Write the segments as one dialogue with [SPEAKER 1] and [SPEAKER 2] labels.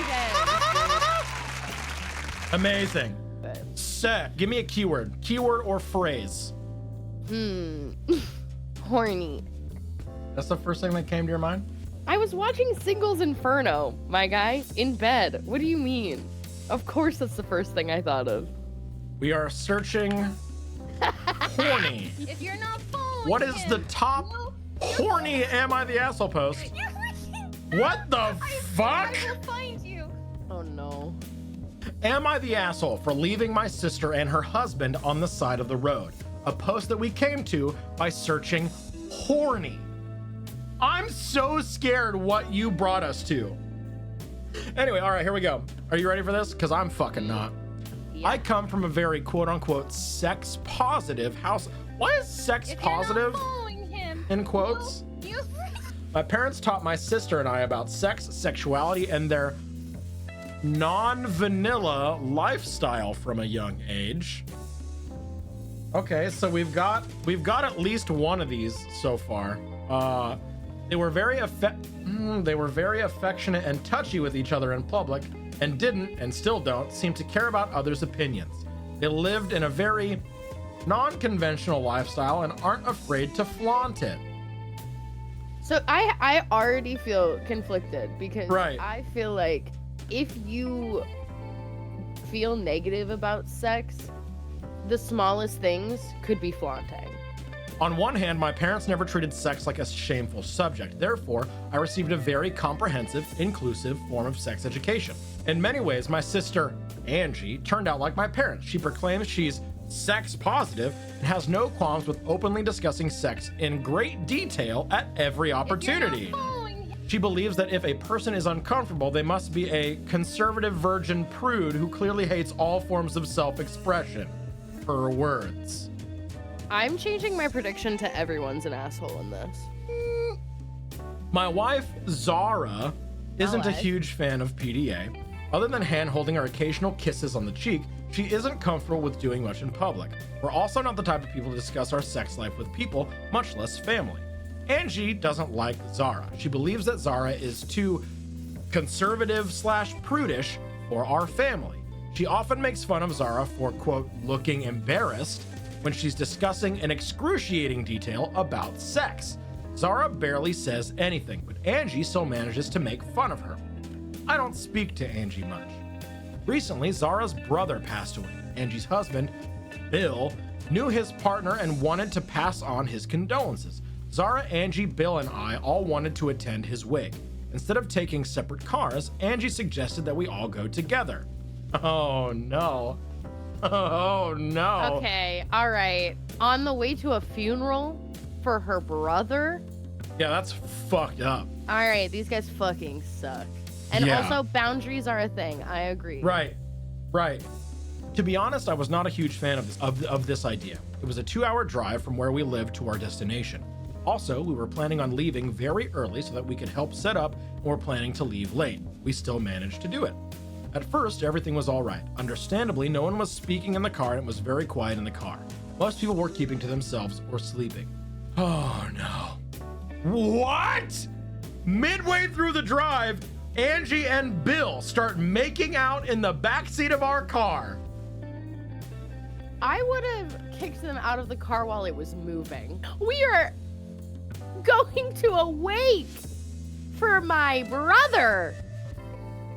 [SPEAKER 1] again.
[SPEAKER 2] Amazing. Give me a keyword or phrase.
[SPEAKER 1] Horny.
[SPEAKER 2] That's the first thing that came to your mind?
[SPEAKER 1] I was watching Singles Inferno, my guy, in bed. What do you mean? Of course that's the first thing I thought of.
[SPEAKER 2] We are searching horny.
[SPEAKER 3] If you're not following
[SPEAKER 2] What is the top horny Am I the Asshole post? What the fuck?
[SPEAKER 3] I will find you.
[SPEAKER 1] Oh no.
[SPEAKER 2] Am I the asshole for leaving my sister and her husband on the side of the road? A post that we came to by searching horny. I'm so scared what you brought us to. Anyway, all right, here we go. Are you ready for this? Because I'm fucking not.
[SPEAKER 1] Yeah.
[SPEAKER 2] I come from a very quote unquote sex positive house. Why is sex
[SPEAKER 3] If
[SPEAKER 2] positive
[SPEAKER 3] you're not following him,
[SPEAKER 2] in quotes?
[SPEAKER 3] you
[SPEAKER 2] My parents taught my sister and I about sex, sexuality, and their non-vanilla lifestyle from a young age. Okay, so we've got at least one of these so far. They were very affectionate and touchy with each other in public, and didn't, and still don't, seem to care about others' opinions. They lived in a very non-conventional lifestyle and aren't afraid to flaunt it.
[SPEAKER 1] So I already feel conflicted because
[SPEAKER 2] Right.
[SPEAKER 1] I feel like if you feel negative about sex, the smallest things could be flaunting.
[SPEAKER 2] On one hand, my parents never treated sex like a shameful subject. Therefore, I received a very comprehensive, inclusive form of sex education. In many ways, my sister, Angie, turned out like my parents. She proclaims she's sex positive and has no qualms with openly discussing sex in great detail at every opportunity. She believes that if a person is uncomfortable, they must be a conservative virgin prude who clearly hates all forms of self-expression. Her words.
[SPEAKER 1] I'm changing my prediction to everyone's an asshole in this.
[SPEAKER 2] My wife, Zara, isn't a
[SPEAKER 1] life.
[SPEAKER 2] huge fan of PDA. Other than hand-holding or occasional kisses on the cheek, she isn't comfortable with doing much in public. We're also not the type of people to discuss our sex life with people, much less family. Angie doesn't like Zara. She believes that Zara is too conservative/prudish for our family. She often makes fun of Zara for, quote, looking embarrassed when she's discussing in excruciating detail about sex. Zara barely says anything, but Angie still manages to make fun of her. I don't speak to Angie much. Recently, Zara's brother passed away. Angie's husband, Bill, knew his partner and wanted to pass on his condolences. Zara, Angie, Bill, and I all wanted to attend his wake. Instead of taking separate cars, Angie suggested that we all go together. Oh no. Oh no.
[SPEAKER 1] Okay, all right. On the way to a funeral for her brother?
[SPEAKER 2] Yeah, that's fucked up.
[SPEAKER 1] All right, these guys fucking suck. And
[SPEAKER 2] Yeah.
[SPEAKER 1] also, boundaries are a thing. I agree.
[SPEAKER 2] Right. To be honest, I was not a huge fan of this idea. It was a 2-hour drive from where we lived to our destination. Also, we were planning on leaving very early so that we could help set up, and we're planning to leave late. We still managed to do it. At first, everything was all right. Understandably, no one was speaking in the car and it was very quiet in the car. Most people were keeping to themselves or sleeping. Oh no. What? Midway through the drive, Angie and Bill start making out in the backseat of our car.
[SPEAKER 1] I would have kicked them out of the car while it was moving. We are going to a wake for my brother.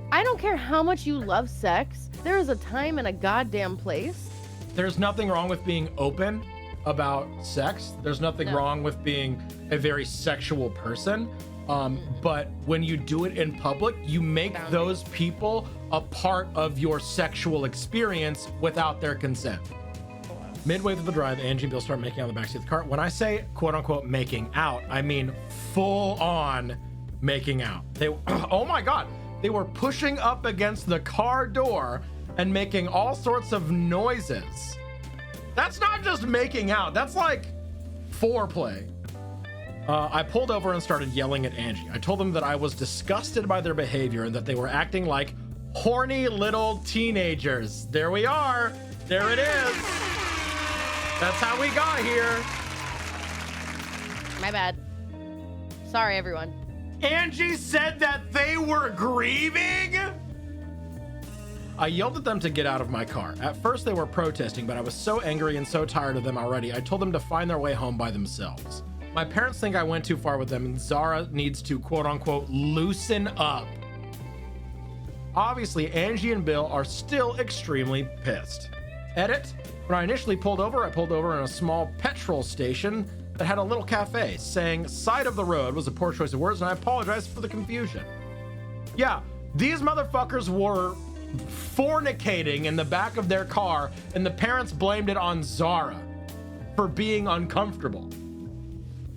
[SPEAKER 1] I don't care how much you love sex. There is a time and a goddamn place.
[SPEAKER 2] There's nothing wrong with being open about sex. There's nothing wrong with being a very sexual person. But when you do it in public, you make those people a part of your sexual experience without their consent. Midway through the drive, Angie and Bill start making out in the backseat of the car. When I say quote unquote making out, I mean full on making out. They, oh my God, they were pushing up against the car door and making all sorts of noises. That's not just making out, that's like foreplay. I pulled over and started yelling at Angie. I told them that I was disgusted by their behavior and that they were acting like horny little teenagers. There we are. There it is. That's how we got here.
[SPEAKER 1] My bad. Sorry, everyone.
[SPEAKER 2] Angie said that they were grieving? I yelled at them to get out of my car. At first they were protesting, but I was so angry and so tired of them already, I told them to find their way home by themselves. My parents think I went too far with them and Zara needs to quote unquote loosen up. Obviously, Angie and Bill are still extremely pissed. Edit, when I initially pulled over, I pulled over in a small petrol station that had a little cafe. Saying side of the road was a poor choice of words and I apologize for the confusion. Yeah, these motherfuckers were fornicating in the back of their car and the parents blamed it on Zara for being uncomfortable.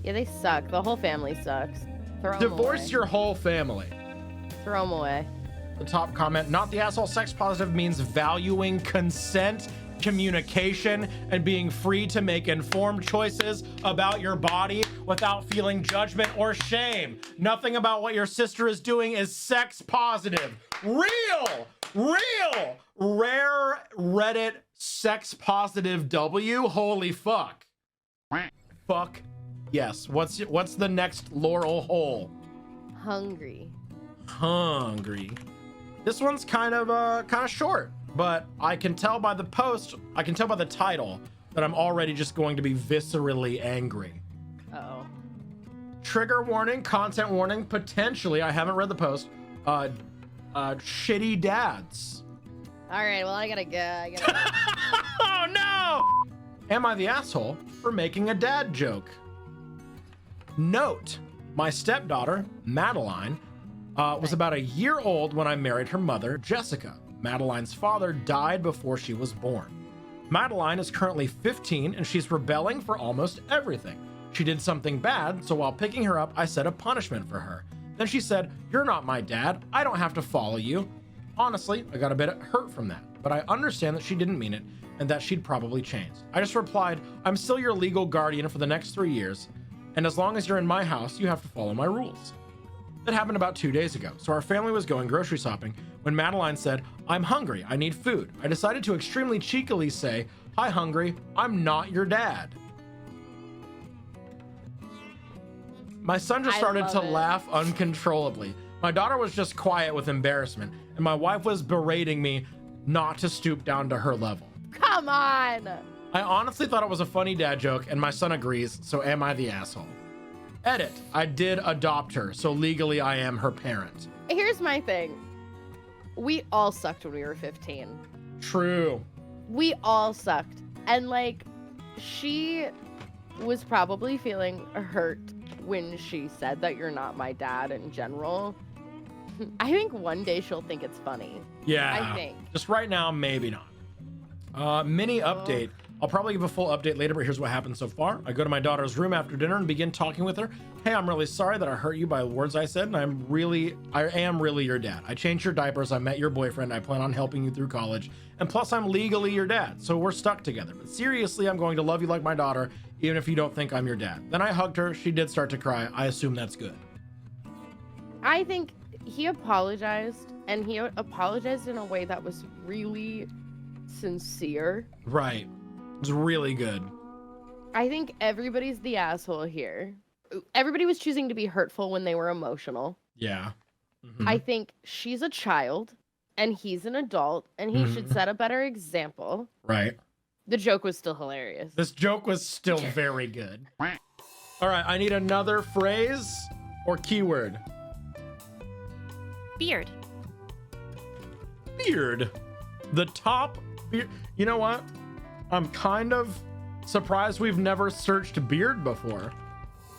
[SPEAKER 1] Yeah, they suck. The whole family sucks. Throw 'em
[SPEAKER 2] Divorce
[SPEAKER 1] away.
[SPEAKER 2] your whole family.
[SPEAKER 1] Throw them away.
[SPEAKER 2] The top comment, not the asshole. Sex positive means valuing consent, communication, and being free to make informed choices about your body without feeling judgment or shame. Nothing about what your sister is doing is sex positive. Real, rare Reddit sex positive W. Holy fuck. Fuck yes. What's the next Laurel hole?
[SPEAKER 1] Hungry.
[SPEAKER 2] This one's kind of short, but I can tell by the post, I can tell by the title that I'm already just going to be viscerally angry.
[SPEAKER 1] Uh-oh.
[SPEAKER 2] Trigger warning, content warning, potentially, I haven't read the post, shitty dads.
[SPEAKER 1] All right, well, I gotta go.
[SPEAKER 2] Oh no! Am I the asshole for making a dad joke? Note, my stepdaughter, Madeline, was about a year old when I married her mother, Jessica. Madeline's father died before she was born. Madeline is currently 15 and she's rebelling for almost everything. She did something bad, so while picking her up, I set a punishment for her. Then she said, "You're not my dad. I don't have to follow you." Honestly, I got a bit hurt from that, but I understand that she didn't mean it and that she'd probably changed. I just replied, "I'm still your legal guardian for the next 3 years, and as long as you're in my house, you have to follow my rules." That happened about 2 days ago, so our family was going grocery shopping when Madeline said, "I'm hungry, I need food." I decided to extremely cheekily say, "Hi, hungry, I'm not your dad." My son just started to laugh uncontrollably. My daughter was just quiet with embarrassment, and my wife was berating me not to stoop down to her level.
[SPEAKER 1] Come on.
[SPEAKER 2] I honestly thought it was a funny dad joke, and my son agrees, so am I the asshole? Edit, I did adopt her, so legally I am her parent.
[SPEAKER 1] Here's my thing. We all sucked when we were 15.
[SPEAKER 2] True.
[SPEAKER 1] We all sucked. And, like, she was probably feeling hurt when she said that you're not my dad in general. I think one day she'll think it's funny.
[SPEAKER 2] Yeah.
[SPEAKER 1] I think.
[SPEAKER 2] Just right now, maybe not. Mini update. I'll probably give a full update later, but here's what happened so far. I go to my daughter's room after dinner and begin talking with her. "Hey, I'm really sorry that I hurt you by the words I said, and I am really your dad. I changed your diapers, I met your boyfriend, I plan on helping you through college, and plus I'm legally your dad, so we're stuck together. But seriously, I'm going to love you like my daughter, even if you don't think I'm your dad." Then I hugged her. She did start to cry. I assume that's good.
[SPEAKER 1] I think he apologized, and he apologized in a way that was really sincere.
[SPEAKER 2] Right. It was really good.
[SPEAKER 1] I think everybody's the asshole here. Everybody was choosing to be hurtful when they were emotional.
[SPEAKER 2] Yeah. Mm-hmm.
[SPEAKER 1] I think she's a child and he's an adult and he should set a better example.
[SPEAKER 2] Right.
[SPEAKER 1] The joke was still hilarious.
[SPEAKER 2] This joke was still very good. All right, I need another phrase or keyword.
[SPEAKER 3] Beard.
[SPEAKER 2] Beard. The top beard. You know what? I'm kind of surprised we've never searched beard before.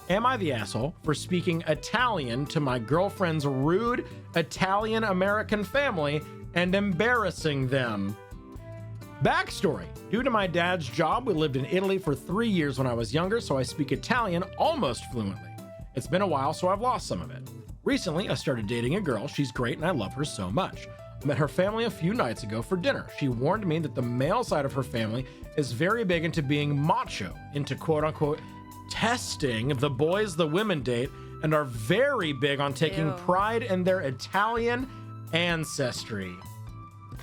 [SPEAKER 2] Am I the asshole for speaking Italian to my girlfriend's rude Italian-American family and embarrassing them? Backstory. Due to my dad's job, we lived in Italy for 3 years when I was younger, so I speak Italian almost fluently. It's been a while, so I've lost some of it. Recently, I started dating a girl. She's great and I love her so much. I met her family a few nights ago for dinner. She warned me that the male side of her family is very big into being macho, into quote-unquote testing the boys the women date, and are very big on taking pride in their Italian ancestry.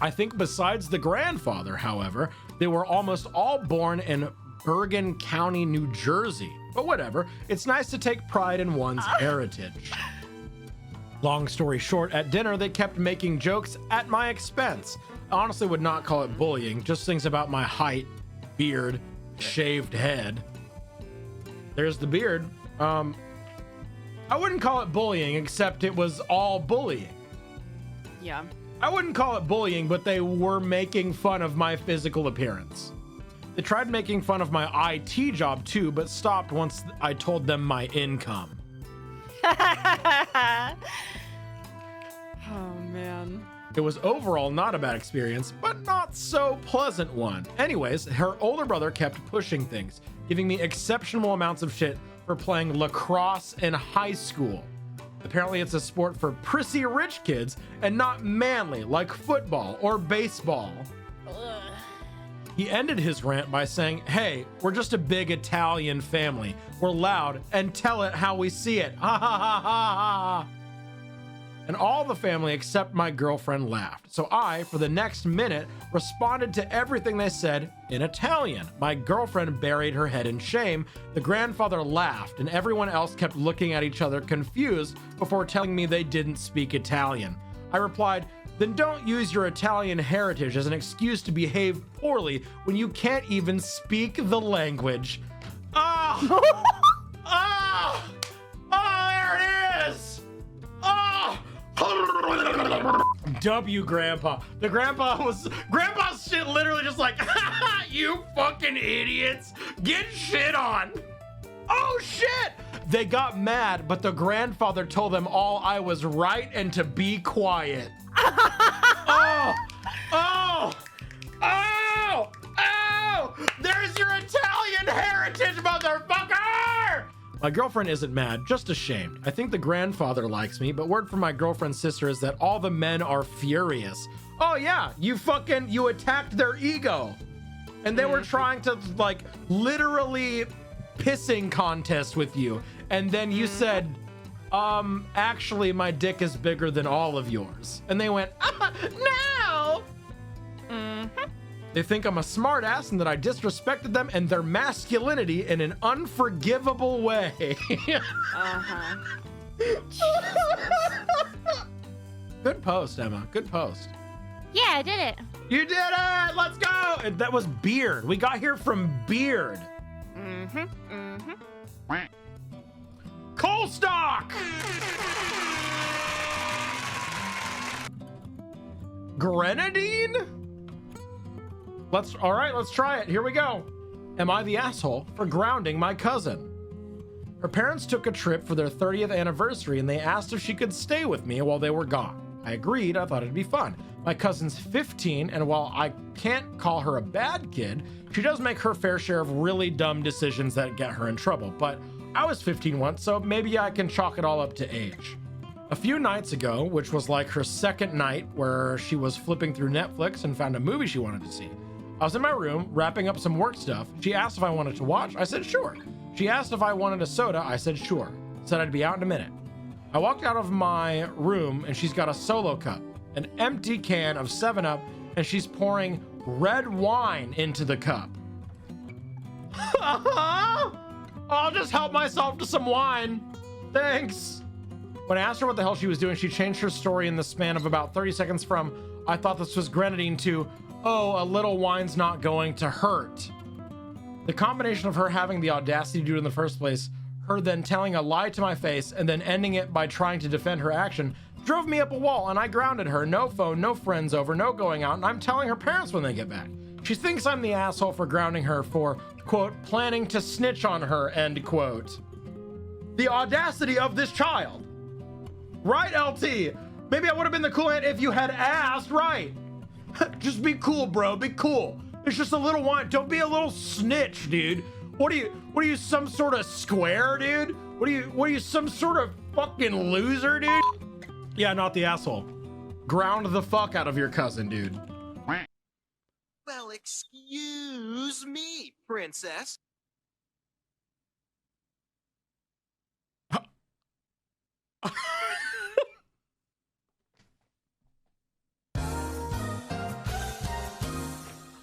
[SPEAKER 2] I think besides the grandfather, however, they were almost all born in Bergen County, New Jersey. But whatever, it's nice to take pride in one's heritage. Long story short, at dinner, they kept making jokes at my expense. I honestly would not call it bullying, just things about my height, beard, shaved head. There's the beard. I wouldn't call it bullying, except it was all bullying.
[SPEAKER 1] Yeah.
[SPEAKER 2] I wouldn't call it bullying, but they were making fun of my physical appearance. They tried making fun of my IT job too, but stopped once I told them my income.
[SPEAKER 1] Oh, man.
[SPEAKER 2] It was overall not a bad experience, but not so pleasant one. Anyways, her older brother kept pushing things, giving me exceptional amounts of shit for playing lacrosse in high school. Apparently it's a sport for prissy rich kids and not manly like football or baseball.
[SPEAKER 1] Ugh.
[SPEAKER 2] He ended his rant by saying, "Hey, we're just a big Italian family. We're loud and tell it how we see it. Ha ha ha ha ha." And all the family except my girlfriend laughed. So I, for the next minute, responded to everything they said in Italian. My girlfriend buried her head in shame. The grandfather laughed, and everyone else kept looking at each other confused before telling me they didn't speak Italian. I replied, "Then don't use your Italian heritage as an excuse to behave poorly when you can't even speak the language." Oh! Oh! Oh, there it is! Oh! W Grandpa. Grandpa's shit literally just like, "You fucking idiots, get shit on." Oh shit! They got mad, but the grandfather told them all I was right and to be quiet. Oh! Oh! Oh! Oh! There's your Italian heritage, motherfucker! My girlfriend isn't mad, just ashamed. I think the grandfather likes me, but word from my girlfriend's sister is that all the men are furious. Oh yeah, you attacked their ego. And they were trying to like literally pissing contest with you. And then you said, actually my dick is bigger than all of yours. And they went, no! They think I'm a smart ass and that I disrespected them and their masculinity in an unforgivable way.
[SPEAKER 1] Uh-huh.
[SPEAKER 2] Good post, Emma. Good post.
[SPEAKER 3] Yeah, I did it.
[SPEAKER 2] You did it! Let's go! And that was Beard. We got here from Beard. Coal stock! Grenadine? All right, let's try it. Here we go. Am I the asshole for grounding my cousin? Her parents took a trip for their 30th anniversary and they asked if she could stay with me while they were gone. I agreed. I thought it'd be fun. My cousin's 15, and while I can't call her a bad kid, she does make her fair share of really dumb decisions that get her in trouble. But I was 15 once, so maybe I can chalk it all up to age. A few nights ago, which was like her second night where she was flipping through Netflix and found a movie she wanted to see, I was in my room wrapping up some work stuff. She asked if I wanted to watch. I said sure. She asked if I wanted a soda. I said sure. Said I'd be out in a minute. I walked out of my room and she's got a Solo cup, an empty can of 7-Up, and she's pouring red wine into the cup. I'll just help myself to some wine. Thanks. When I asked her what the hell she was doing, she changed her story in the span of about 30 seconds from, "I thought this was Grenadine," to, "Oh, a little wine's not going to hurt." The combination of her having the audacity to do it in the first place, her then telling a lie to my face, and then ending it by trying to defend her action, drove me up a wall, and I grounded her. No phone, no friends over, no going out, and I'm telling her parents when they get back. She thinks I'm the asshole for grounding her for, quote, planning to snitch on her, end quote. The audacity of this child. Right, LT? Maybe I would have been the cool aunt if you had asked, right? Just be cool, bro. Be cool. It's just a little wine. Don't be a little snitch, dude. What are you, some sort of square, dude? What are you, some sort of fucking loser, dude? Yeah, not the asshole. Ground the fuck out of your cousin, dude.
[SPEAKER 4] Well, excuse me, princess.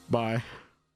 [SPEAKER 2] Bye.